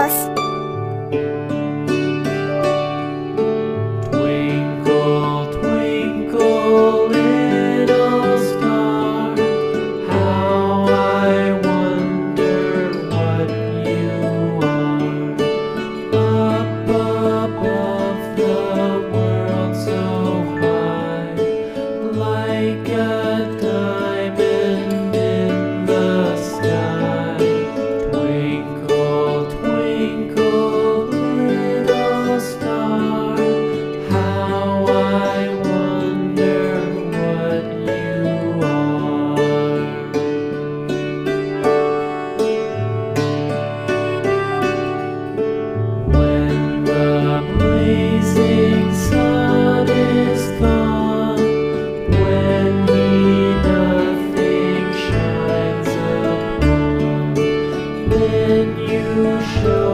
close. Twinkle, twinkle, little star, how I wonder what you are. Up above the world so high, like a diamond in the sky. Twinkle, twinkle, little star, how I wonder what you are. When the blazing sun is gone, when he nothing shines upon, then you show